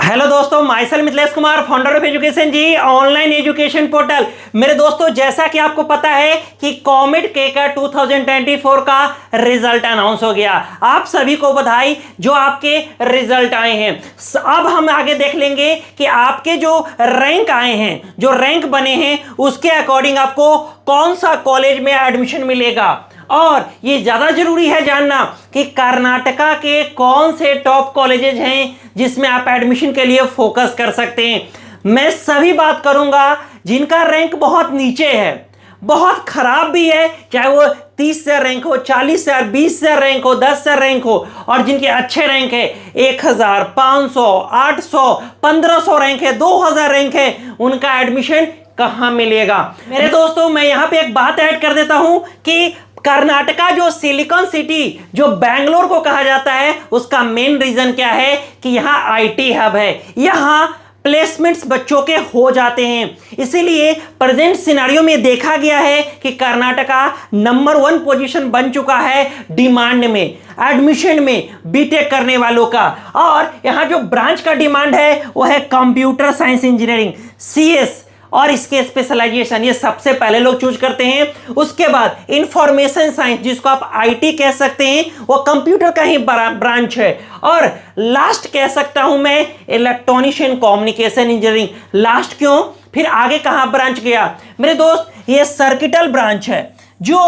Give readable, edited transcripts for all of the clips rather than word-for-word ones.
Hello दोस्तों, myself Mithilesh Kumar, founder of education ji, online education portal. मेरे दोस्तों, जैसा कि आपको पता है कि कॉमेट के का 2024 का रिजल्ट अनाउंस हो गया। आप सभी को बधाई जो आपके रिजल्ट आए हैं। अब हम आगे देख लेंगे कि आपके जो रैंक आए हैं, जो रैंक बने हैं, उसके अकॉर्डिंग आपको कौन सा कॉलेज में एडमिशन मिलेगा। और ये ज्यादा जरूरी है जानना कि कर्नाटका के कौन से टॉप कॉलेजेस हैं जिसमें आप एडमिशन के लिए फोकस कर सकते हैं। मैं सभी बात करूंगा जिनका रैंक बहुत नीचे है, बहुत खराब भी है, चाहे वो 30 से रैंक हो, 40 से, 20 से रैंक हो, 10 से रैंक हो, और जिनके अच्छे रैंक है 1000, 500, 800, 1500 रैंक है, 2000 रैंक है, उनका एडमिशन कहां मिलेगा। मेरे दोस्तों, मैं यहां पे एक बात ऐड कर देता हूं कि कर्नाटका जो सिलिकॉन सिटी, जो बैंगलोर को कहा जाता है, उसका मेन रीजन क्या है कि यहां आईटी हब है, यहां प्लेसमेंट्स बच्चों के हो जाते हैं। इसीलिए प्रेजेंट सिनेरियो में देखा गया है कि कर्नाटका नंबर 1 पोजीशन बन चुका है डिमांड में, एडमिशन में बीटेक करने वालों का। और यहां जो ब्रांच का डिमांड है वो है कंप्यूटर साइंस इंजीनियरिंग, सीएस, और इसके स्पेशलाइजेशन ये सबसे पहले लोग चूज करते हैं। उसके बाद इंफॉर्मेशन साइंस, जिसको आप आईटी कह सकते हैं, वो कंप्यूटर का ही ब्रांच है। और लास्ट कह सकता हूं मैं electronics and communication engineering. Last क्यों, फिर आगे कहां ब्रांच गया मेरे दोस्त, ये सर्किटल ब्रांच है, जो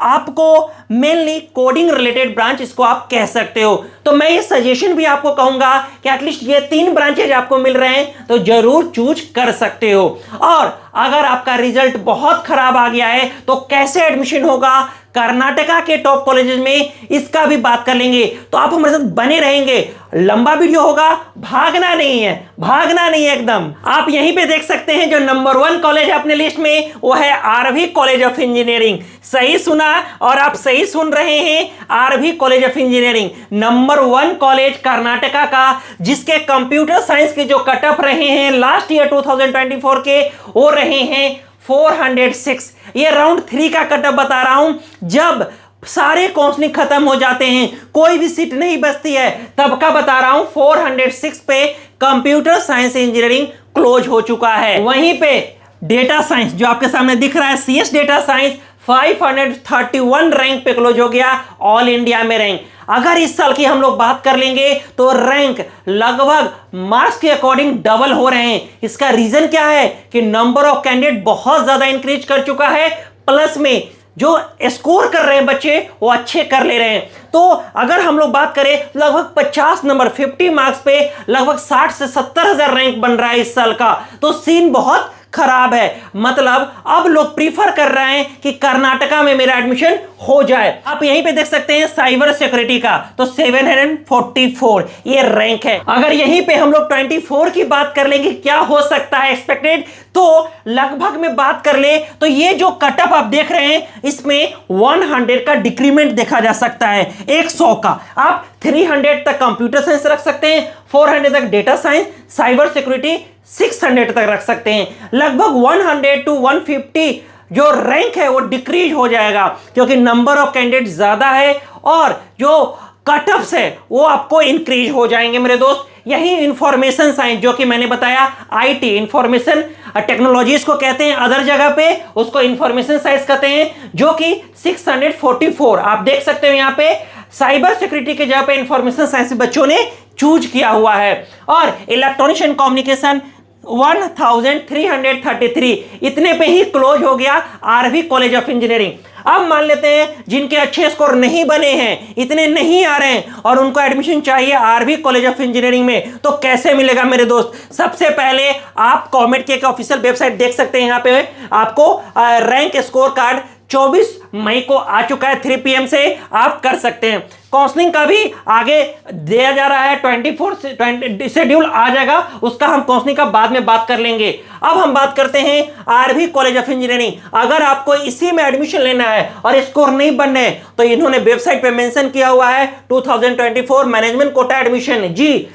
आपको मेनली कोडिंग रिलेटेड ब्रांच इसको आप कह सकते हो। तो मैं ये सजेशन भी आपको कहूंगा कि एटलीस्ट ये 3 ब्रांचेज आपको मिल रहे हैं तो जरूर चूज कर सकते हो। और अगर आपका रिजल्ट बहुत खराब आ गया है तो कैसे एडमिशन होगा कर्नाटका के टॉप कॉलेजेस में, इसका भी बात कर लेंगे। तो आप हमारे साथ बने रहेंगे, लंबा वीडियो होगा, भागना नहीं है, भागना नहीं है एकदम। आप यहीं पे देख सकते हैं जो नंबर 1 कॉलेज है अपने लिस्ट में, वो है आरवी कॉलेज ऑफ इंजीनियरिंग। सही सुना, और आप सही सुन रहे हैं, RV college of engineering number 1 college Karnataka का, जिसके कंप्यूटर साइंस के जो कट ऑफ रहे हैं लास्ट ईयर 2024 के, वो रहे हैं 406। ये राउंड 3 का कट ऑफ बता रहा हूं। जब सारे काउंसलिंग खत्म हो जाते हैं, कोई भी सीट नहीं बचती है, तब का बता रहा हूं 406 पे कंप्यूटर साइंस इंजीनियरिंग क्लोज हो चुका है। वहीं पे डेटा साइंस जो आपके सामने दिख रहा है, सीएस डेटा साइंस 531 रैंक पे क्लोज हो गया, ऑल इंडिया में रैंक। अगर इस साल की हम लोग बात कर लेंगे तो रैंक लगभग मार्क्स के अकॉर्डिंग डबल हो रहे हैं। इसका रीजन क्या है कि नंबर ऑफ कैंडिडेट बहुत ज्यादा इंक्रीज कर चुका है, प्लस में जो स्कोर कर रहे हैं बच्चे वो अच्छे कर ले रहे हैं। तो अगर हम लोग बात करें लगभग 50 नंबर 50 मार्क्स पे लगभग 60 से 70 हजार रैंक बन रहा है इस साल का, तो सीन बहुत खराब है। मतलब अब लोग प्रीफर कर रहे हैं कि कर्नाटका में मेरा एडमिशन हो जाए। आप यहीं पे देख सकते हैं साइबर सिक्योरिटी का, तो 744 ये रैंक है। अगर यहीं पे हम लोग 24 की बात कर लेंगे क्या हो सकता है एक्सपेक्टेड, तो लगभग में बात कर ले तो ये जो कट ऑफ आप देख रहे हैं, इसमें 100 का डिक्रीमेंट देखा जा सकता है, 100 का। आप 300 तक कंप्यूटर साइंस रख सकते हैं, 400 तक डेटा साइंस, साइबर सिक्योरिटी 600 तक रख सकते हैं। लगभग 100 to 150 जो रैंक है वो डिक्रीज हो जाएगा, क्योंकि नंबर ऑफ कैंडिडेट ज्यादा है और जो कट ऑफ्स है वो आपको इंक्रीज हो जाएंगे मेरे दोस्त। यही इंफॉर्मेशन साइंस, जो कि मैंने बताया आईटी इंफॉर्मेशन टेक्नोलॉजीज को कहते हैं, अदर जगह पे उसको इंफॉर्मेशन साइंस कहते हैं, जो कि 644 आप देख सकते हो यहाँ पे साइबर सिक्योरिटी के जगह पे इंफॉर्मेशन साइंस बच्चों ने चूज किया हुआ है। और इलेक्ट्रॉनिक्स एंड कम्युनिकेशन 1333 इतने पे ही क्लोज हो गया आरवी कॉलेज ऑफ इंजीनियरिंग। अब मान लेते हैं जिनके अच्छे स्कोर नहीं बने हैं, इतने नहीं आ रहे हैं, और उनको एडमिशन चाहिए आरवी कॉलेज ऑफ इंजीनियरिंग में, तो कैसे मिलेगा मेरे दोस्त। सबसे पहले आप कॉमेट के ऑफिशियल वेबसाइट देख सकते हैं, यहाँ पे आपको रैंक स्कोर कार्ड 24 मई को आ चुका है, 3 PM से आप कर सकते हैं। काउंसलिंग का भी आगे दिया जा रहा है, 24 से 20 शेड्यूल आ जाएगा, उसका हम काउंसलिंग का बाद में बात कर लेंगे। अब हम बात करते हैं आरवी कॉलेज ऑफ इंजीनियरिंग। अगर आपको इसी में एडमिशन लेना है और स्कोर नहीं बनने हैं, तो इन्होंने वेबसाइट पे मेंशन किया हुआ है 2024 मैनेजमेंट कोटा एडमिशन। जी,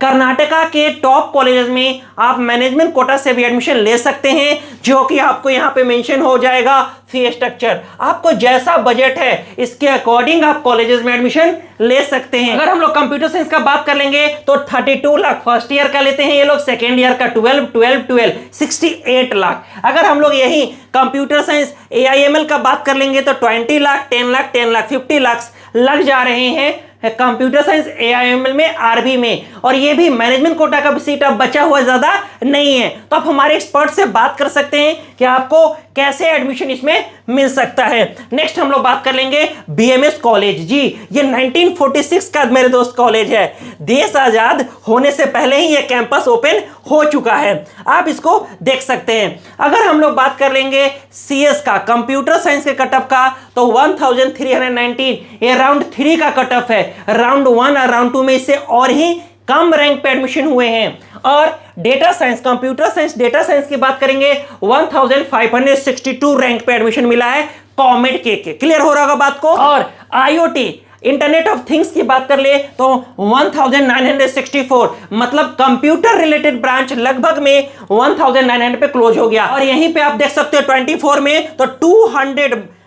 कर्नाटका के टॉप कॉलेजेस में आप मैनेजमेंट कोटा से भी एडमिशन ले सकते हैं, जो कि आपको यहां पे मेंशन हो जाएगा फी स्ट्रक्चर। आपको जैसा बजट है इसके अकॉर्डिंग आप कॉलेजेस में एडमिशन ले सकते हैं। अगर हम लोग कंप्यूटर साइंस का बात कर लेंगे तो 32 लाख फर्स्ट ईयर का लेते हैं ये लोग, सेकेंड ईयर का 12 68 लाख। अगर हम लोग यही कंप्यूटर साइंस AIML का बात कर लेंगे तो 20 लाख 10 लाख 10 लाख 50 लाख लग जा रहे हैं कंप्यूटर साइंस AIML में, आरबी में। और ये भी मैनेजमेंट कोटा का सीट अब बचा हुआ ज्यादा नहीं है, तो आप हमारे एक्सपर्ट से बात कर सकते हैं कि आपको कैसे एडमिशन इसमें मिल सकता है। नेक्स्ट हम लोग बात कर लेंगे BMS कॉलेज। जी, ये 1946 का मेरे दोस्त कॉलेज है। देश आजाद होने से पहले ही ये कैंपस ओपन हो चुका है, आप इसको देख सकते हैं। अगर हम लोग बात कर लेंगे CS का, कंप्यूटर साइंस के कटअप का, तो 1319, ये राउंड 3 का कटअप है। राउंड 1 और राउंड 2 में इससे और ही कम रैंक पे एडमिशन हुए हैं। और data science, computer science, data science की बात करेंगे 1562 रैंक पे एडमिशन मिला है कॉमेड के। क्लियर हो रहा होगा बात को। और IoT, इंटरनेट ऑफ थिंग्स की बात कर ले तो 1964, मतलब कंप्यूटर रिलेटेड ब्रांच लगभग में 1900 पे क्लोज हो गया। और यहीं पे आप देख सकते हो 24 में तो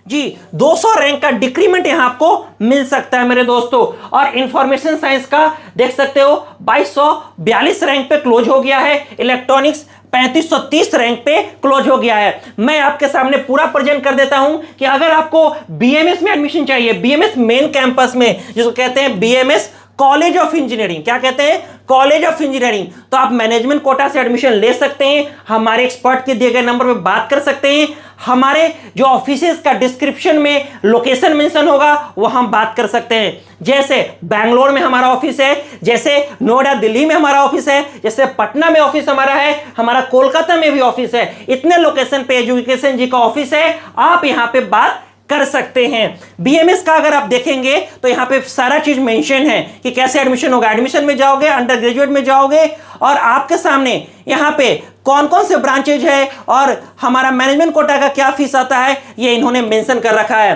200 रैंक का डिक्रीमेंट यहां आपको मिल सकता है मेरे दोस्तों। और इंफॉर्मेशन साइंस का देख सकते हो 2242 रैंक पे क्लोज हो गया है। इलेक्ट्रॉनिक्स 3530 रैंक पे क्लोज हो गया है। मैं आपके सामने पूरा प्रेजेंट कर देता हूं कि अगर आपको BMS में एडमिशन चाहिए, BMS मेन कैंपस में, जिसको कहते हैं BMS कॉलेज ऑफ इंजीनियरिंग, क्या कहते हैं, कॉलेज ऑफ इंजीनियरिंग, तो आप मैनेजमेंट कोटा से एडमिशन ले सकते हैं। हमारे एक्सपर्ट के दिए गए नंबर पे बात कर सकते हैं। हमारे जो ऑफिसेस का डिस्क्रिप्शन में लोकेशन मेंशन होगा वहां हम बात कर सकते हैं। जैसे बैंगलोर में हमारा ऑफिस है, जैसे नोएडा दिल्ली में हमारा ऑफिस है, जैसे पटना में ऑफिस हमारा है, हमारा कोलकाता में भी ऑफिस है। इतने लोकेशन पे एजुकेशन जी का ऑफिस है, आप यहां पे बात कर सकते हैं। BMS का अगर आप देखेंगे तो यहां पे सारा चीज मेंशन है कि कैसे एडमिशन होगा। एडमिशन में जाओगे, अंडर ग्रेजुएट में जाओगे, और आपके सामने यहां पे कौन कौन से ब्रांचेज है और हमारा मैनेजमेंट कोटा का क्या फीस आता है ये इन्होंने मेंशन कर रखा है।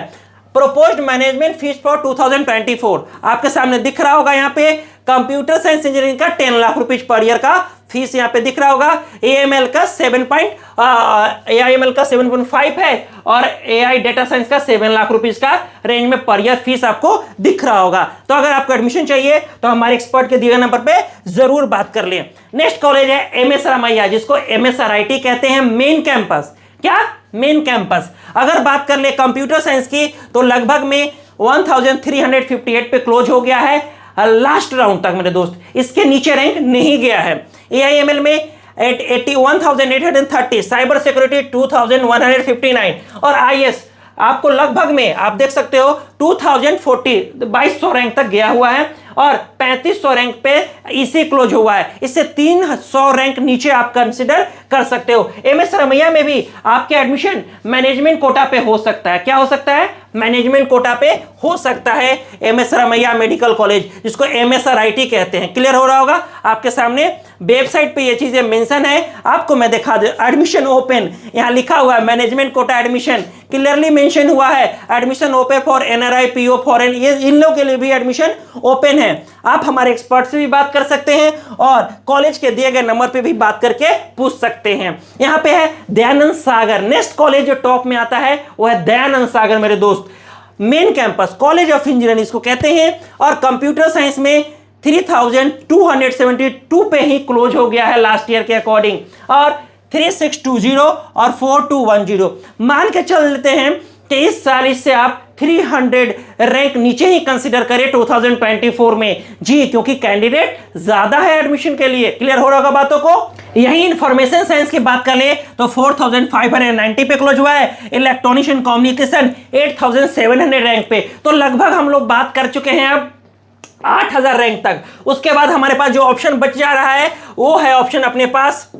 प्रोपोज्ड मैनेजमेंट फीस फॉर 2024 आपके सामने दिख रहा होगा। यहाँ पे कंप्यूटर साइंस इंजीनियरिंग का 10 लाख रुपीज पर ईयर का फीस यहाँ पे दिख रहा होगा। AIML का 7.5 है और AI डेटा साइंस का 7 लाख रुपीज का रेंज में पर ईयर फीस आपको दिख रहा होगा। तो अगर आपको एडमिशन चाहिए तो हमारे एक्सपर्ट के दिए गए नंबर पे जरूर बात कर लें। नेक्स्ट कॉलेज है MS रामैया, जिसको MSRIT कहते हैं, मेन कैंपस। क्या, मेन कैंपस। अगर बात कर ले कंप्यूटर साइंस की तो लगभग में 1358 पे क्लोज हो गया है लास्ट राउंड तक मेरे दोस्त, इसके नीचे रैंक नहीं गया है। AIML में 81,830, साइबर सिक्योरिटी 2,159 और IS आपको लगभग में आप देख सकते हो 2200 रैंक तक गया हुआ है और 3500 रैंक पे इसी क्लोज हुआ है। इससे 300 रैंक नीचे आप कंसिडर कर सकते हो। MS रामैया में भी आपके एडमिशन मैनेजमेंट कोटा पे हो सकता है। क्या हो सकता है, मैनेजमेंट कोटा पे हो सकता है। MS रामैया मेडिकल कॉलेज, जिसको MSRIT कहते हैं। क्लियर हो रहा होगा आपके सामने, वेबसाइट पे ये चीजें मेंशन है। आपको मैं दिखा दे, एडमिशन ओपन यहां लिखा हुआ है, management quota admission clearly mention हुआ है। Admission open for NRI PO foreign, ये इन लोगों के लिए भी एडमिशन ओपन है। आप हमारे एक्सपर्ट से भी बात कर सकते हैं और कॉलेज के दिए गए नंबर पे भी बात करके पूछ सकते हैं। यहां पे है दयानंद सागर। नेक्स्ट कॉलेज जो टॉप में आता है वो है दयानंद सागर मेरे दोस्त, main campus college of engineering इसको कहते हैं। और कंप्यूटर साइंस में 3272 पे ही क्लोज हो गया है लास्ट ईयर के अकॉर्डिंग, और 3620 और 4210 मान के चल लेते हैं कि इस साल इससे आप 300 रैंक नीचे ही कंसीडर करें 2024 में। जी, क्योंकि कैंडिडेट ज्यादा है एडमिशन के लिए। क्लियर हो रहा होगा बातों को। यही इंफॉर्मेशन साइंस की बात कर ले तो 4590 पे क्लोज हुआ है। इलेक्ट्रॉनिक्स एंड कम्युनिकेशन 8700 रैंक पे। तो लगभग हम लोग बात कर चुके हैं अब 8000 रैंक तक। उसके बाद हमारे पास जो ऑप्शन बच जा रहा है वो है ऑप्शन अपने पास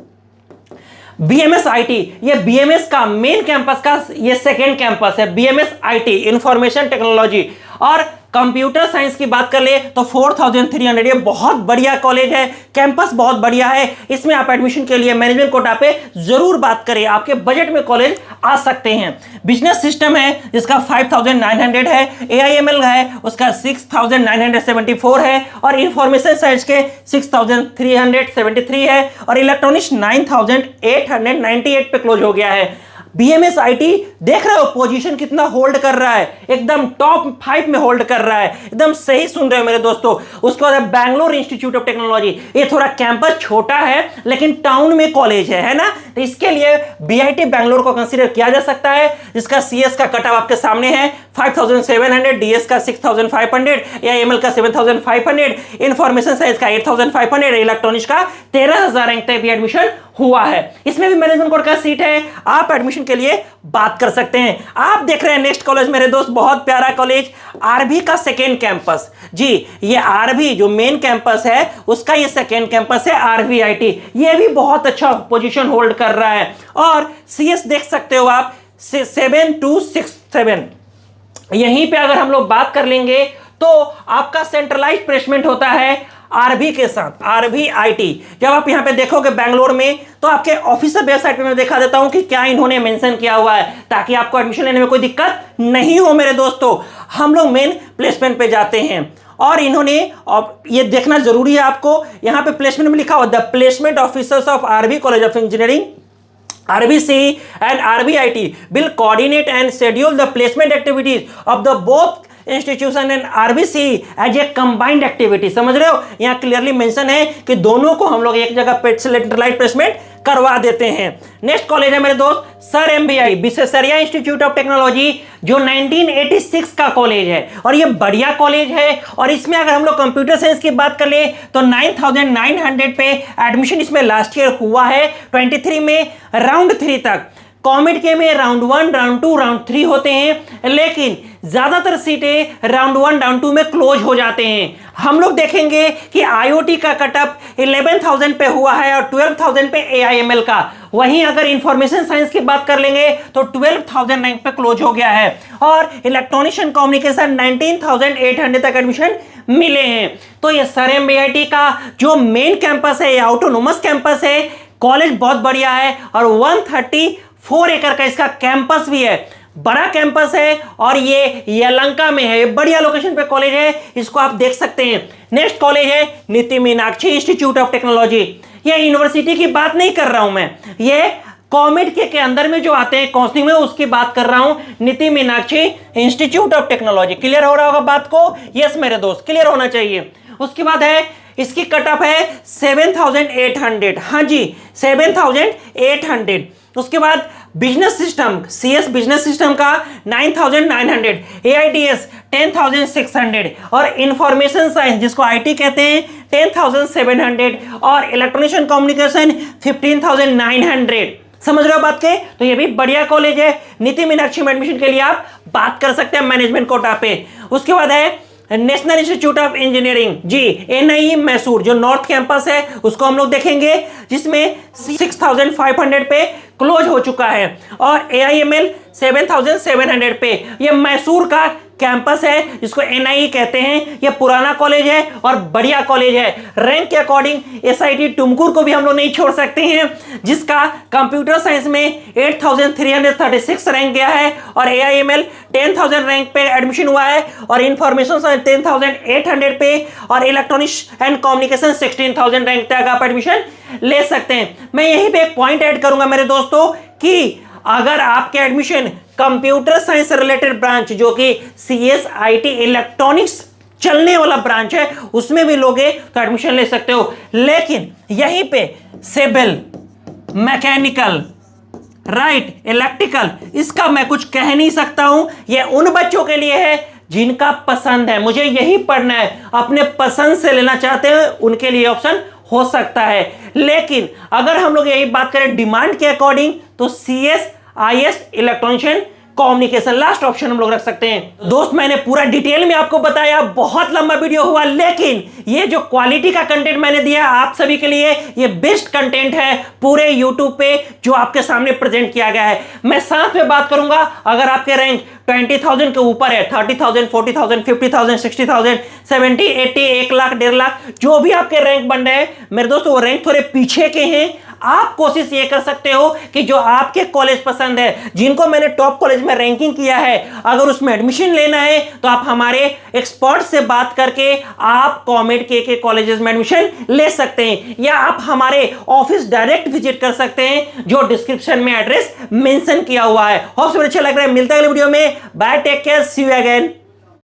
BMS IT। ये BMS का मेन कैंपस का ये सेकेंड कैंपस है, BMS IT इंफॉर्मेशन टेक्नोलॉजी। और कंप्यूटर साइंस की बात कर ले तो 4300, ये बहुत बढ़िया कॉलेज है, कैंपस बहुत बढ़िया है। इसमें आप एडमिशन के लिए मैनेजमेंट कोटा पे जरूर बात करें, आपके बजट में कॉलेज आ सकते हैं। बिजनेस सिस्टम है जिसका 5900 है, AIML है उसका 6974 है, और इंफॉर्मेशन साइंस के 6373 है, और इलेक्ट्रॉनिक्स 9898 पे क्लोज हो गया है। BMS IT देख रहे हो पोजीशन कितना होल्ड कर रहा है, एकदम टॉप 5 में होल्ड कर रहा है, एकदम सही सुन रहे हो मेरे दोस्तों। उसके बाद बैंगलोर इंस्टीट्यूट ऑफ टेक्नोलॉजी, ये थोड़ा कैंपस छोटा है लेकिन टाउन में कॉलेज है ना, तो इसके लिए BIT बैंगलोर को कंसीडर किया जा सकता है, जिसका CS का कट ऑफ आपके सामने है 5700, DS का 6500, AIML का 7500, इंफॉर्मेशन साइंस का 8500, इलेक्ट्रॉनिक्स का 13000 रैंक तक भी एडमिशन हुआ है। इसमें भी मैनेजमेंट कोटा का सीट है, आप एडमिशन के लिए बात कर सकते हैं। आप देख रहे हैं नेक्स्ट कॉलेज मेरे दोस्त, बहुत प्यारा कॉलेज, RB का सेकेंड कैंपस। जी ये RB जो मेन कैंपस है उसका ये सेकेंड कैंपस है, RBIT। ये भी बहुत अच्छा पोजीशन होल्ड कर रहा है, और CS देख सकते हो आप 7267। यहीं पे अगर हम लोग बात कर लेंगे तो आपका सेंट्रलाइज्ड प्लेसमेंट होता है RB के साथ, RBIT। जब आप यहां पे देखोगे बैंगलोर में, तो आपके ऑफिशियल वेबसाइट पे मैं दिखा देता हूं कि क्या इन्होंने मेंशन किया हुआ है, ताकि आपको एडमिशन लेने में कोई दिक्कत नहीं हो मेरे दोस्तों। हम लोग मेन प्लेसमेंट पे जाते हैं, और इन्होंने, और ये देखना जरूरी है आपको, यहां पे प्लेसमेंट में लिखा हुआ the placement officers of RB college of engineering, RBC and RBIT will coordinate and schedule the placement activities of the both institution and RBC as a combined activity. समझ रहे हो, यहां क्लियरली मेंशन है कि दोनों को हम लोग एक जगह सेंट्रलाइज्ड प्लेसमेंट करवा देते हैं। नेक्स्ट कॉलेज है मेरे दोस्त sir MBI, Visvesvaraya institute of technology, जो 1986 का कॉलेज है, और ये बढ़िया कॉलेज है। और इसमें अगर हम लोग कंप्यूटर साइंस की बात कर ले तो 9900 पे एडमिशन इसमें लास्ट ईयर हुआ है, 23 में राउंड 3 तक। कॉमेड के में राउंड 1, राउंड 2, राउंड 3 होते हैं, लेकिन ज्यादातर सीटें राउंड 1, राउंड 2 में क्लोज हो जाते हैं। हम लोग देखेंगे कि IoT का कटअप 11000 पे हुआ है और 12000 पे AIML का। वहीं अगर इंफॉर्मेशन साइंस की बात कर लेंगे तो 12000 रैंक पे क्लोज हो गया है, और इलेक्ट्रॉनिक्स एंड कम्युनिकेशन 19800 तक एडमिशन मिले हैं। तो ये सर MBIT का जो मेन कैंपस है, ये ऑटोनोमस कैंपस है, कॉलेज बहुत बढ़िया है, और 134 एकड़ का इसका कैंपस भी है, बड़ा कैंपस है, और ये यलहंका में है, बढ़िया लोकेशन पे कॉलेज है, इसको आप देख सकते हैं। नेक्स्ट कॉलेज है नीति मीनाक्षी इंस्टीट्यूट ऑफ टेक्नोलॉजी। ये यूनिवर्सिटी की बात नहीं कर रहा हूं मैं, ये कॉमेड के अंदर में जो आते हैं काउंसलिंग में, उसकी बात कर रहा हूं, नीति Meenakshi institute of technology. Clear हो रहा होगा बात को? यस मेरे दोस्त, क्लियर होना चाहिए। उसके बाद है इसकी कटअप है 7800, हाँ जी 7800। उसके बाद business system, CS business system का 9900, AIDS 10600, और इंफॉर्मेशन साइंस जिसको IT कहते हैं 10700, और इलेक्ट्रॉनिक्स कम्युनिकेशन 15900। समझ रहे हो बात के? तो ये भी बढ़िया कॉलेज है, नीति मीनाक्षी में एडमिशन के लिए आप बात कर सकते हैं मैनेजमेंट कोटा पे। उसके बाद है नेशनल इंस्टीट्यूट ऑफ इंजीनियरिंग, जी NIE मैसूर, जो नॉर्थ कैंपस है उसको हम लोग देखेंगे, जिसमें 6500 पे क्लोज हो चुका है, और AIML 7700 पे। ये मैसूर का कैंपस है जिसको NIE कहते हैं, ये पुराना कॉलेज है और बढ़िया कॉलेज है। रैंक के अकॉर्डिंग SIT तुमकुर को भी हम लोग नहीं छोड़ सकते हैं, जिसका कंप्यूटर साइंस में 8336 रैंक गया है, और AIML 10000 रैंक पे एडमिशन हुआ है, और इंफॉर्मेशन साइंस 10800 पे, और इलेक्ट्रॉनिक्स एंड कम्युनिकेशन 16000 रैंक तक आप एडमिशन ले सकते हैं। मैं यहीं पे एक पॉइंट ऐड करूंगा मेरे दोस्तों कि अगर आपके admission computer science related branch, जो कि CS IT इलेक्ट्रॉनिक्स चलने वाला ब्रांच है, उसमें भी लोगे तो एडमिशन ले सकते हो। लेकिन यहीं पे सिविल, मैकेनिकल, राइट, इलेक्ट्रिकल, इसका मैं कुछ कह नहीं सकता हूं। ये उन बच्चों के लिए है जिनका पसंद है, मुझे यही पढ़ना है, अपने पसंद से लेना चाहते हैं, उनके लिए ऑप्शन हो सकता है। लेकिन अगर हम लोग यही बात करें डिमांड के अकॉर्डिंग, तो CS IS electronics communication last option हम लोग रख सकते हैं। दोस्त मैंने पूरा डिटेल में आपको बताया, बहुत लंबा वीडियो हुआ, लेकिन ये जो क्वालिटी का कंटेंट मैंने दिया आप सभी के लिए, ये बेस्ट कंटेंट है पूरे यूट्यूब पे जो आपके सामने प्रेजेंट किया गया है। मैं साथ में बात करूंगा, अगर आपके रैंक 20,000 के ऊपर है, 30,000, 40,000, 50,000, 60,000, 70, 80, 1 लाख, 1.5 लाख, जो भी आपके रैंक बन रहे हैं मेरे दोस्तों, वो रैंक थोड़े पीछे के हैं। आप कोशिश ये कर सकते हो कि जो आपके कॉलेज पसंद है, जिनको मैंने टॉप कॉलेज में रैंकिंग किया है, अगर उसमें एडमिशन लेना है तो आप हमारे एक्सपर्ट से बात करके आप कॉमेड के कॉलेजेस में एडमिशन ले सकते हैं, या आप हमारे ऑफिस डायरेक्ट विजिट कर सकते हैं जो डिस्क्रिप्शन में एड्रेस मेंशन किया हुआ है। होप अच्छा लग रहा है, मिलता है अगले वीडियो में। Bye, take care, see you again.